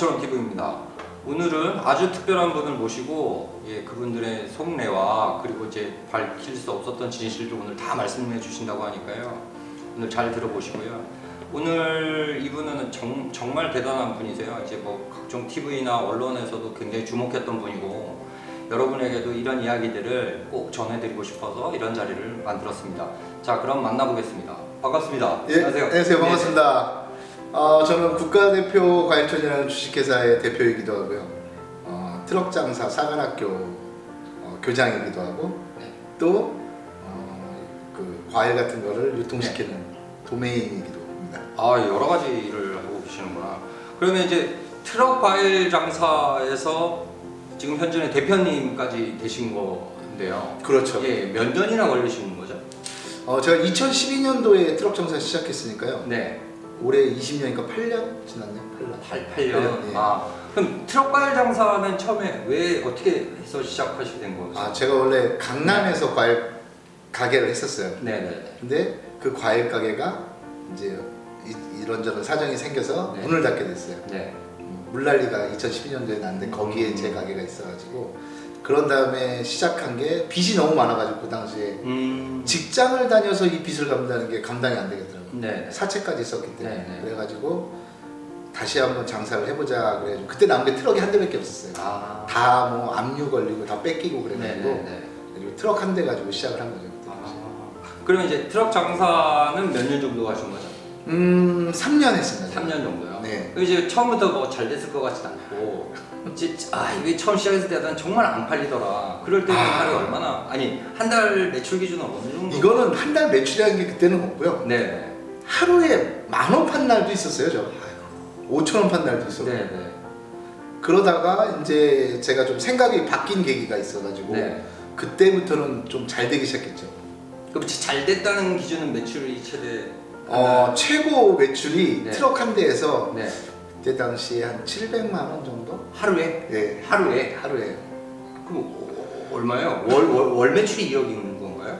저처럼 TV입니다. 오늘은 아주 특별한 분을 모시고 그분들의 속내와 그리고 이제 밝힐 수 없었던 진실도 오늘 다 말씀해 주신다고 하니까요. 오늘 잘 들어보시고요. 오늘 이분은 정말 대단한 분이세요. 이제 뭐 각종 TV나 언론에서도 굉장히 주목했던 분이고 여러분에게도 이런 이야기들을 꼭 전해드리고 싶어서 이런 자리를 만들었습니다. 자, 그럼 만나보겠습니다. 반갑습니다. 예, 안녕하세요. 반갑습니다. 저는 국가대표 과일촌이라는 주식회사의 대표이기도 하고요. 트럭 장사 사관학교 교장이기도 하고 또 그 과일 같은 거를 유통시키는 도메인이기도 합니다. 아, 여러 가지 일을 하고 계시는구나. 그러면 이제 트럭 과일 장사에서 지금 현재는 대표님까지 되신 건데요. 그렇죠. 예, 몇 년이나 걸리신 거죠? 제가 2012년도에 트럭 장사 시작했으니까요. 네. 올해 20년이니까 8년 지났네요. 8년. 예. 아, 그럼 트럭 과일 장사는 처음에 왜 어떻게 해서 시작하시게 된 거예요? 제가 원래 강남에서 과일 가게를 했었어요. 네네. 근데 그 과일 가게가 이제 이런저런 사정이 생겨서 네. 문을 닫게 됐어요. 네. 물난리가 2012년도에 났는데 거기에 제 가게가 있어가지고 그런 다음에 시작한 게 빚이 너무 많아가지고 그 당시에 직장을 다녀서 이 빚을 갚는다는 게 감당이 안 되겠더라고요. 네. 사채까지 있었기 때문에. 네. 그래가지고 다시 한번 장사를 해보자 그래가지고 그때 남은 게 트럭이 한 대밖에 없었어요. 다 뭐 압류 걸리고 다 뺏기고 그래가지고 그리고 트럭 한 대 가지고 시작을 한 거죠. 그러면 이제 트럭 장사는 몇 년 정도 하신 거죠? 3년 했습니다. 3년 정도요? 네. 이제 처음부터 뭐 잘 됐을 것 같진 않고 이게 처음 시작했을 때는 정말 안 팔리더라. 그럴 때는 하루에 얼마나 한 달 매출 기준은 어느 정도? 이거는 한 달 매출이라는 게 그때는 없고요. 네. 하루에 10,000원 판 날도 있었어요. 저 5,000원 판 날도 있었고. 네. 그러다가 이제 제가 좀 생각이 바뀐 계기가 있어가지고 네. 그때부터는 좀 잘 되기 시작했죠. 그럼 잘 됐다는 기준은 매출이 최대? 최고 매출이 네. 트럭 한 대에서 네. 그때 당시에 한 700만 원 정도? 하루에? 네. 하루에? 그럼 얼마예요? 월 매출이 2억인 건가요?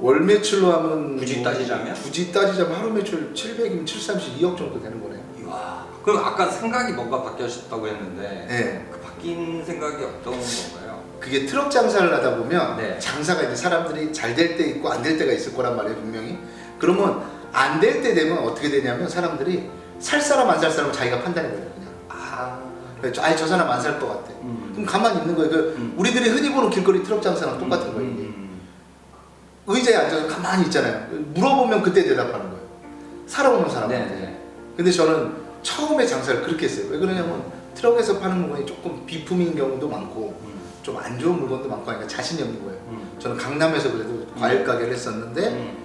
월 매출로 하면 굳이 따지자면? 굳이 따지자면 하루 매출 700이면 732억 정도 되는 거네요. 이야. 그럼 아까 생각이 뭔가 바뀌었다고 했는데 네. 그 바뀐 생각이 어떤 건가요? 그게 트럭 장사를 하다 보면 네. 장사가 이제 사람들이 잘 될 때 있고 안 될 때가 있을 거란 말이에요, 분명히. 그러면 안 될 때 되면 어떻게 되냐면 사람들이 살 사람 안 살 사람을 자기가 판단해 버려요, 그냥. 저 사람 안 살 것 같아. 그럼 가만히 있는 거예요. 우리들이 흔히 보는 길거리 트럭 장사랑 똑같은 거예요. 이게. 의자에 앉아서 가만히 있잖아요. 물어보면 그때 대답하는 거예요. 살아오는 사람한테. 네. 근데 저는 처음에 장사를 그렇게 했어요. 왜 그러냐면 트럭에서 파는 물건이 조금 비품인 경우도 많고 좀 안 좋은 물건도 많고 하니까 자신이 없는 거예요. 저는 강남에서 그래도 과일 가게를 했었는데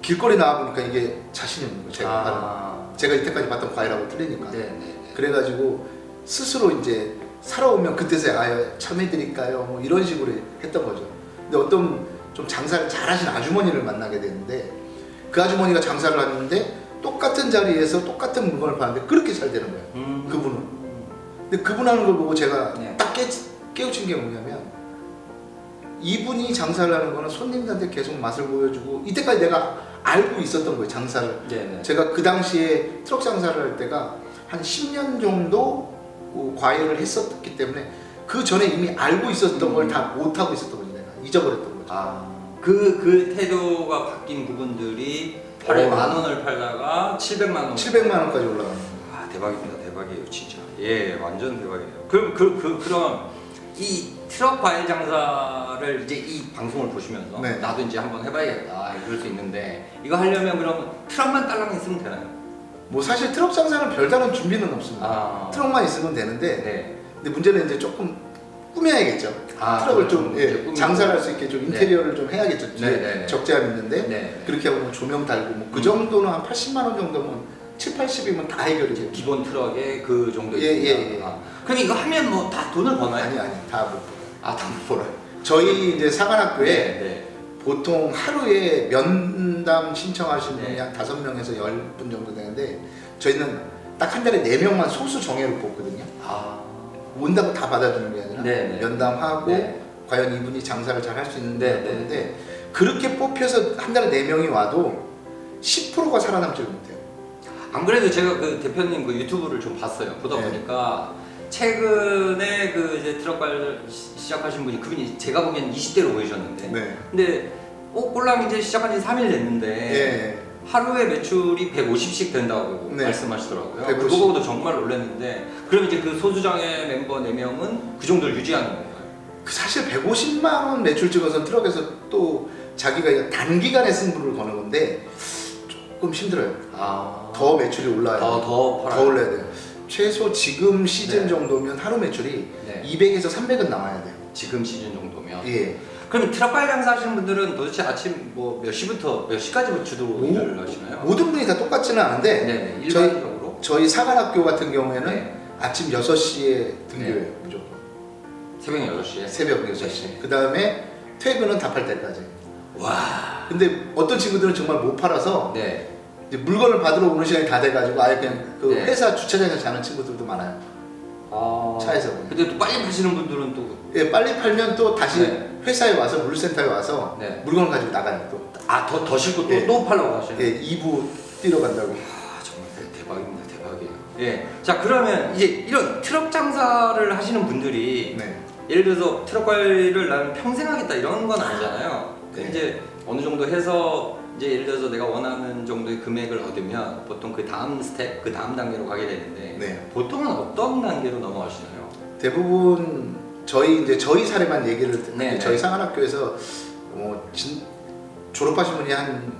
길거리 나와보니까 이게 자신이 없는 거예요. 제가 이때까지 봤던 과일하고 틀리니까. 그래가지고 스스로 이제 살아오면 그때서야 참해드릴까요? 뭐 이런 식으로 했던 거죠. 근데 어떤 좀 장사를 잘하신 아주머니를 만나게 됐는데 그 아주머니가 장사를 하는데 똑같은 자리에서 똑같은 물건을 파는데 그렇게 잘 되는 거예요. 그분은. 근데 그분 하는 걸 보고 제가 딱 깨우친 게 뭐냐면 이분이 장사를 하는 거는 손님들한테 계속 맛을 보여주고 이때까지 내가 알고 있었던 거예요, 장사를. 제가 그 당시에 트럭 장사를 할 때가 한 10년 정도 과외를 했었기 때문에 그 전에 이미 알고 있었던 걸 다 못하고 있었던 거죠. 내가 잊어버렸던 거죠. 그 태도가 바뀐 부분들이 하루에 10,000원을 팔다가 700만 원. 700만 원까지 올라가는 거예요. 대박입니다. 대박이에요, 진짜. 예, 완전 대박이에요. 그럼 이 트럭 과일 장사를 이제 이 방송을 보시면서 나도 이제 한번 해봐야겠다 이럴 수 있는데 이거 하려면 그럼 트럭만 딸랑 있으면 되나요? 뭐 사실 트럭 장사는 별다른 준비는 없습니다. 트럭만 있으면 되는데 근데 문제는 이제 조금 꾸며야겠죠. 트럭을 좀 장사를 할 수 있게 좀 인테리어를 좀 해야겠죠. 뒤에 적재함 있는데 그렇게 하고 뭐 조명 달고 뭐 그 정도는 한 80만 원 정도면 7, 80이면 다 해결이 돼요. 기본 트럭에 그 정도 있습니다. 그럼 이거 하면 뭐 다 돈을 버나요? 아니 다 못 벌어요. 다 못 벌어요. 저희 이제 사관학교에 보통 하루에 면담 신청하신 분이 한 5명에서 10분 정도 되는데 저희는 딱 한 달에 4명만 소수 정예로 뽑거든요. 온다고 다 받아주는 게 아니라 면담하고 과연 이분이 장사를 잘 할 수 있는지 보는데 그렇게 뽑혀서 한 달에 4명이 와도 10%가 살아남지를 못해요. 안 그래도 제가 그 대표님 그 유튜브를 좀 봤어요. 보다 네. 보니까 최근에 그 이제 트럭 관련 시작하신 분이 그분이 제가 보기엔 20대로 보이셨는데 네. 근데 꼴랑 이제 시작한 지 3일 됐는데 예. 하루에 매출이 150씩 된다고 네. 말씀하시더라고요. 150. 그거 보고도 정말 놀랐는데 그럼 이제 그 소수장의 멤버 4명은 그 정도를 유지하는 건가요? 그 사실 150만 원 매출 찍어서 트럭에서 또 자기가 단기간에 승부를 거는 건데 조금 힘들어요. 아, 더 매출이 올라야 돼요. 더 더 팔아요. 올라야 돼요. 최소 지금 시즌 네. 정도면 하루 매출이 네. 200에서 300은 나와야 돼요. 지금 시즌 정도면. 예. 그럼 트럭 관리 장사 하시는 분들은 도대체 아침 뭐 몇 시부터 몇 시까지 주로 일을 하시나요? 모든 분이 다 똑같지는 않은데 네네, 일반적으로. 저희 사관학교 같은 경우에는 네. 아침 6시에 등교해요. 무조건. 새벽 6시에. 새벽 6시. 네. 그 다음에 퇴근은 다 팔 때까지. 와. 근데 어떤 친구들은 정말 못 팔아서 네. 이제 물건을 받으러 오는 시간이 다 돼가지고 아예 그냥 그 네. 회사 주차장에서 자는 친구들도 많아요. 아. 차에서. 근데 또 빨리 파시는 분들은 또 예, 빨리 팔면 또 다시 네. 회사에 와서 물류센터에 와서 네. 물건을 가지고 나가요 또. 더 싣고 예. 또 팔려고 하시는. 예, 2부 뛰러 간다고. 아, 정말 대박입니다. 대박이에요. 예. 자, 그러면 이제 이런 트럭 장사를 하시는 분들이 네. 예를 들어서 트럭 관리를 나는 평생 하겠다 이런 건 아니잖아요. 네. 이제 어느 정도 해서 이제 예를 들어서 내가 원하는 정도의 금액을 얻으면 보통 그 다음 스텝, 그 다음 단계로 가게 되는데 네. 보통은 어떤 단계로 넘어가시나요? 대부분 저희 사례만 얘기를 듣는데 네, 저희 네. 상한학교에서 졸업하신 분이 한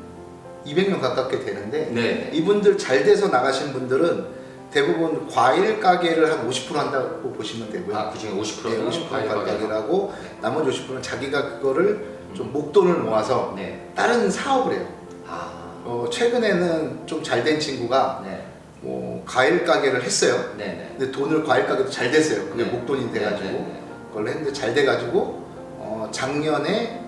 200명 가깝게 되는데 네. 이분들 잘 돼서 나가신 분들은 대부분 과일 가게를 한 50% 한다고 보시면 되고요. 아, 그중에 50%는 네, 50% 과일 과일 가게를 하고 네. 나머지 50%는 자기가 그거를 좀 목돈을 모아서 네. 다른 사업을 해요. 아. 최근에는 좀 잘 된 친구가 네. 과일 가게를 했어요. 네. 네. 근데 돈을 과일 가게도 잘 됐어요. 그게 네. 목돈이 돼가지고 네, 네, 네. 그걸 했는데 잘 돼가지고 작년에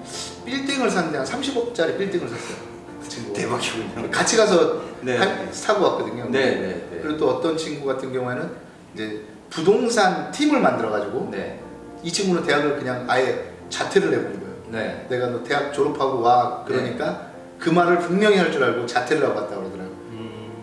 빌딩을 샀는데 한 30억짜리 빌딩을 샀어요. 그 친구. 대박이군요. 같이 가서 네. 사고 왔거든요. 네, 네, 네. 그리고 또 어떤 친구 같은 경우에는 이제 부동산 팀을 만들어가지고 네. 이 친구는 대학을 그냥 아예 자퇴를 해버린 거예요. 네. 내가 너 대학 졸업하고 와 그러니까 그 말을 분명히 할 줄 알고 자퇴를 하고 왔다 그러더라고요.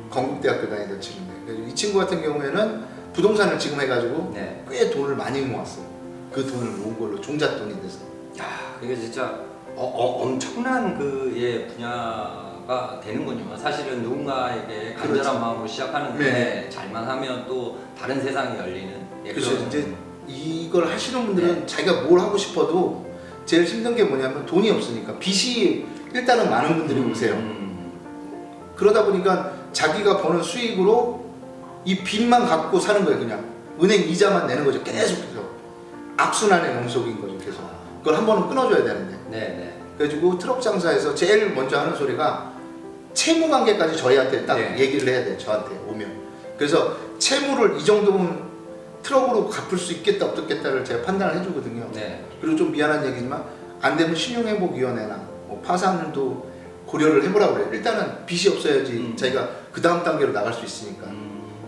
건국대학교 다니던 친구인데 그래서 이 친구 같은 경우에는 부동산을 지금 해가지고 네. 꽤 돈을 많이 모았어요. 그 돈을 모은 걸로 종잣돈이 돼서. 야, 그게 진짜 엄청난 그의 분야가 되는군요. 사실은 누군가에게 간절한 그렇죠. 마음으로 시작하는데 네. 잘만 하면 또 다른 세상이 열리는. 예, 그래서 그런- 이제 이걸 하시는 분들은 네. 자기가 뭘 하고 싶어도 제일 힘든 게 뭐냐면 돈이 없으니까 빚이 일단은 많은 분들이 오세요. 그러다 보니까 자기가 버는 수익으로 이 빚만 갖고 사는 거예요. 그냥 은행 이자만 내는 거죠. 계속해서 악순환의 연속인 거죠. 계속 그걸 한 번은 끊어줘야 되는데 네, 네. 그래가지고 트럭 장사에서 제일 먼저 하는 소리가 채무 관계까지 저희한테 딱 네. 얘기를 해야 돼요. 저한테 오면. 그래서 채무를 이 정도면 트럭으로 갚을 수 있겠다 없겠다를 제가 판단을 해주거든요. 네. 그리고 좀 미안한 얘기지만 안 되면 신용회복위원회나 파산도 고려를 해보라고 그래요. 일단은 빚이 없어야지 자기가 그 다음 단계로 나갈 수 있으니까.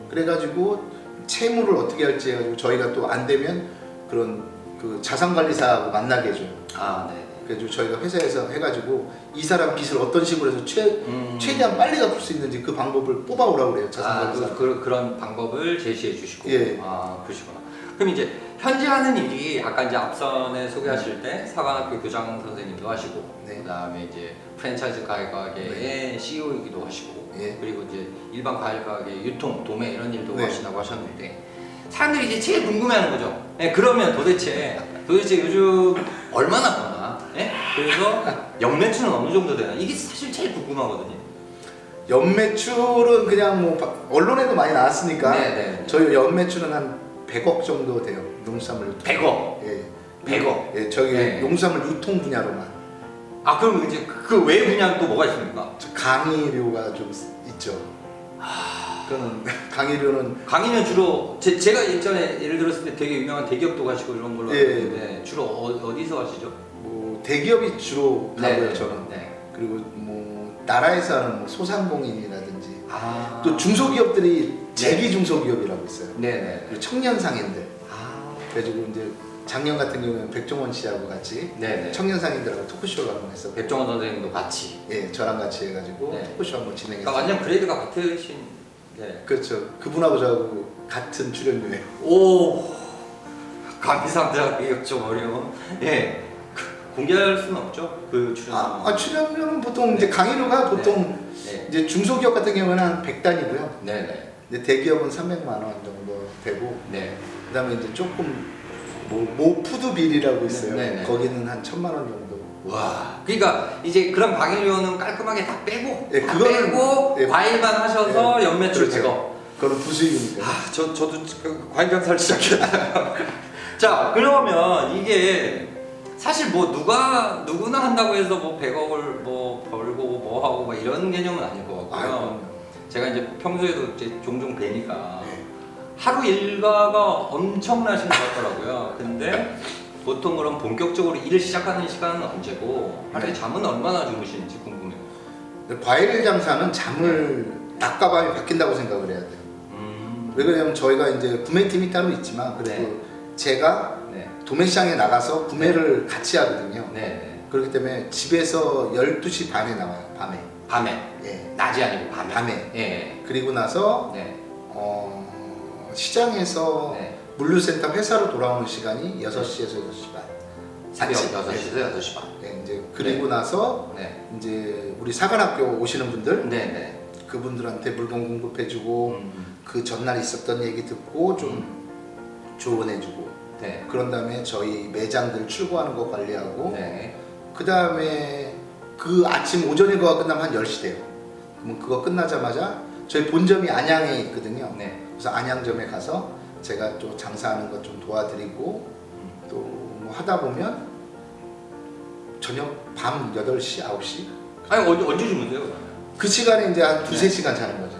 그래가지고 채무를 어떻게 할지 해가지고 저희가 또 안 되면 그런 그 자산관리사하고 만나게 해줘요. 아, 네. 그래서 저희가 회사에서 해가지고 이 사람 빚을 어떤 식으로 해서 최대한 빨리 갚을 수 있는지 그 방법을 뽑아오라고 그래요. 자산관리사. 그런 방법을 제시해 주시고. 예. 아, 그러시구나. 그럼 이제 현재 하는 일이 아까 이제 앞선에 소개하실 때 사관학교 교장 선생님도 하시고, 네. 그다음에 이제 프랜차이즈 과일 가게의 CEO이기도 하시고, 예. 그리고 이제 일반 과일 가게 유통, 도매 이런 일도 네. 하신다고 하셨는데 사람들이 이제 제일 궁금해하는 거죠. 네, 그러면 도대체 요즘 얼마나 버나? 네? 그래서 연매출은 어느 정도 되나? 이게 사실 제일 궁금하거든요. 연매출은 그냥 뭐 언론에도 많이 나왔으니까 네. 저희 연매출은 한 100억 정도 돼요. 농수산물 유통. 100억. 예. 100억. 예, 저기 네. 농수산물 유통 분야로만. 아, 그럼 이제 그 외 분야는 또 뭐가 있습니까? 저 강의료가 좀 있죠. 그거는 강의료는 강의는 주로 제가 예전에 예를 들었을 때 되게 유명한 대기업도 가시고 이런 걸로 예. 알고 있는데 주로 어디서 가시죠? 뭐 대기업이 주로 가고요. 저는. 네. 그리고 뭐 나라에서 하는 뭐 소상공인이라든지 아. 또 중소기업들이 재기 중소기업이라고 있어요. 네네. 그리고 청년상인들. 아. 그래가지고 이제 작년 같은 경우에는 백종원 씨하고 같이 네네. 청년상인들하고 토크쇼를 한번 했었고, 백종원 선생님도 같이. 예, 저랑 같이 해가지고 네. 토크쇼 한번 그러니까 진행했어요. 완전 그레이드가 같으신. 네. 그렇죠. 그분하고 저하고 같은 출연료예요. 오, 감히상대가 이게 좀 어려워. 예, 공개할 수는 없죠. 그 출연. 출연료는 보통 이제 강의료가 보통 네. 이제 중소기업 같은 경우는 한 100단이고요. 네네. 근데 대기업은 300만 원 정도 되고, 네. 그다음에 이제 조금 모 푸드빌이라고 있어요. 네네. 거기는 한 1,000만 원 정도. 와, 그러니까 이제 그런 방해료는 깔끔하게 다 빼고, 예, 그거는, 예, 과일만 하셔서 연매출 그렇죠. 100억. 그건 부수익이니까. 저도 그 과일 장사를 시작했어요. 자, 그러면 이게 사실 뭐 누구나 한다고 해서 뭐 100억을 뭐 벌고 뭐 하고 뭐 이런 개념은 아닐 것 같고요. 그럼요. 제가 이제 평소에도 이제 종종 뵈니까 네. 하루 일과가 엄청나신 것 같더라고요. 근데 보통 그럼 본격적으로 일을 시작하는 시간은 언제고 하루에 잠은 얼마나 주무시는지 궁금해요. 과일 장사는 잠을 낮과 밤이 바뀐다고 생각을 해야 돼요. 왜 그러냐면 저희가 이제 구매팀이 따로 있지만 그리고 네. 제가 네. 도매시장에 나가서 구매를 같이 하거든요. 네. 그렇기 때문에 집에서 12시 반에 나와요. 밤에. 밤에. 예. 낮이 아니고 밤에. 밤에. 예. 그리고 나서 네. 시장에서 네. 물류센터 회사로 돌아오는 시간이 6시에서 6시 반. 새벽 아침. 6시에서 6시 반. 네, 이제 그리고 나서 네. 이제 우리 사관학교 오시는 분들 네. 네. 그분들한테 물건 공급해주고 그 전날 있었던 얘기 듣고 좀 조언해주고 네. 그런 다음에 저희 매장들 출고하는 거 관리하고 네. 그 다음에 그 아침 오전에 그거 끝나면 한 10시 돼요. 그러면 그거 끝나자마자 저희 본점이 안양에 있거든요. 네. 그래서 안양점에 가서 제가 또 장사하는 것 좀 도와드리고 또 뭐 하다 보면 저녁 밤 8시, 9시 아니 언제 주무세요? 그 시간에 이제 한 네. 두세 시간 자는 거죠.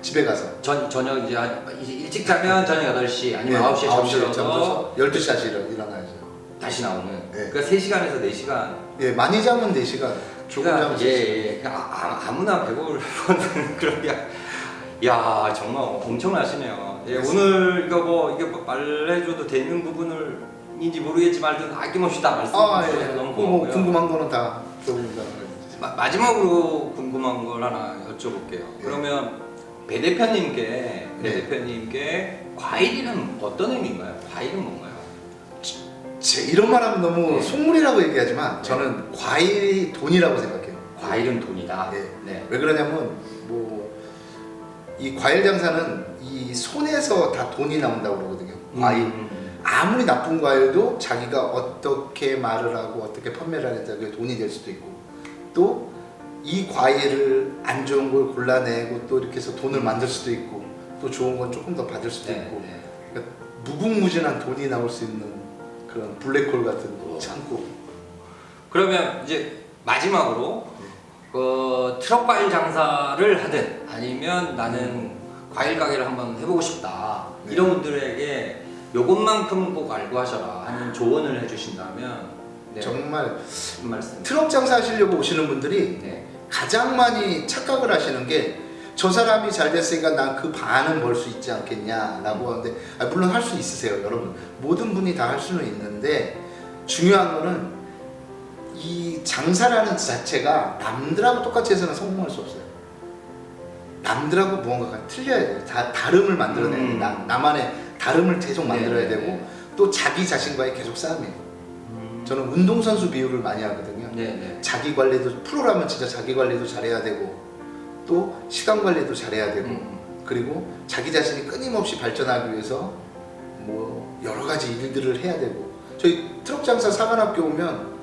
집에 가서. 저녁 이제 일찍 자면 저녁 8시 아니면 9시에 9시에 잠들어서 잠들어서 12시 다시 일어나야죠. 다시 나오는. 네. 그러니까 3시간에서 4시간. 예, 많이 자면 4시간. 조금 그러니까 자면 3시간. 예. 그냥 아무나 100억을 버는 그런 게. 야 정말 엄청나시네요. 예, 오늘 이게 뭐 말해줘도 되는 부분을인지 모르겠지만 하여튼 아낌없이 다 말씀해 주셔서 너무 고맙고요. 궁금한 거는 다 들어봅니다. 마지막으로 궁금한 걸 하나 여쭤볼게요. 네. 그러면 배 대표님께 과일이란 어떤 의미인가요? 과일은 뭔가요? 이런 말 하면 너무 네. 속물이라고 얘기하지만 네. 저는 과일이 돈이라고 생각해요. 과일은 돈이다. 네. 네. 왜 그러냐면 이 과일 장사는 이 손에서 다 돈이 나온다고 그러거든요. 과일. 아무리 나쁜 과일도 자기가 어떻게 말을 하고 어떻게 판매를 하는지 그게 돈이 될 수도 있고 또 이 과일을 안 좋은 걸 골라내고 또 이렇게 해서 돈을 만들 수도 있고 또 좋은 건 조금 더 받을 수도 네, 있고 네. 그러니까 무궁무진한 돈이 나올 수 있는 그런 블랙홀 같은 창고. 그러면 이제 마지막으로 그 트럭 과일 장사를 하든 아니면 나는 과일 가게를 한번 해보고 싶다 네. 이런 분들에게 요것만큼 꼭 알고 하셔라 하는 조언을 해주신다면 네. 정말 한 말씀. 트럭 장사 하시려고 오시는 분들이 네. 가장 많이 착각을 하시는 게 저 사람이 잘 됐으니까 난 그 반은 벌 수 있지 않겠냐라고 하는데 물론 할 수 있으세요. 여러분 모든 분이 다 할 수는 있는데 중요한 거는 이 장사라는 자체가 남들하고 똑같이 해서는 성공할 수 없어요. 남들하고 무언가가 틀려야 돼요. 다름을 만들어내야 돼요. 나만의 다름을 계속 만들어야 네, 되고 또 자기 자신과의 계속 싸움이에요. 저는 운동선수 비유를 많이 하거든요. 네. 자기 관리도 프로라면 진짜 자기 관리도 잘해야 되고 또 시간 관리도 잘해야 되고 그리고 자기 자신이 끊임없이 발전하기 위해서 뭐 여러 가지 일들을 해야 되고 저희 트럭 장사 사관학교 오면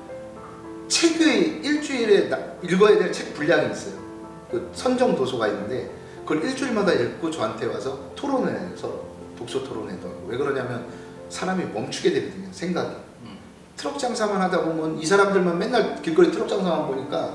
책의 일주일에 읽어야 될 책 분량이 있어요. 그 선정 도서가 있는데 그걸 일주일마다 읽고 저한테 와서 토론을 해요. 서로 독서 토론회도 하고. 왜 그러냐면 사람이 멈추게 되거든요. 생각이. 트럭 장사만 하다 보면 이 사람들만 맨날 길거리 트럭 장사만 보니까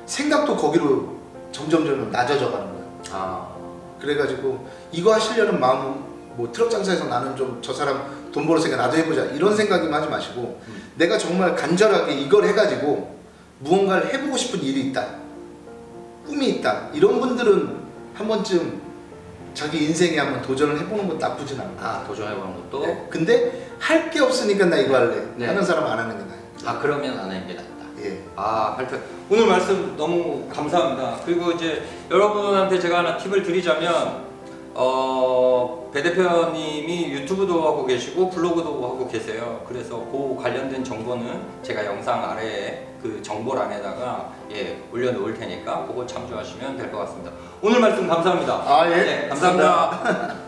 생각도 거기로 점점 낮아져 가는 거예요. 그래가지고 이거 하시려는 마음은 뭐 트럭 장사에서 나는 좀 저 사람 돈 벌었으니까 나도 해보자 이런 생각이만 하지 마시고 내가 정말 간절하게 이걸 해가지고 무언가를 해보고 싶은 일이 있다, 꿈이 있다 이런 분들은 한 번쯤 자기 인생에 한번 도전을 해보는 것도 나쁘진 않아. 도전해보는 것도. 네. 근데 할 게 없으니까 나 이거 할래. 네. 하는 사람 안 하는 게 나아요. 그러면 안 하는 게 낫다. 예. 하여튼 오늘 말씀 너무 감사합니다. 그리고 이제 여러분한테 제가 하나 팁을 드리자면 배 대표님이 유튜브도 하고 계시고 블로그도 하고 계세요. 그래서 그 관련된 정보는 제가 영상 아래에 그 정보란에다가 올려놓을 테니까 그거 참조하시면 될 것 같습니다. 오늘 말씀 감사합니다. 아, 예. 네, 감사합니다.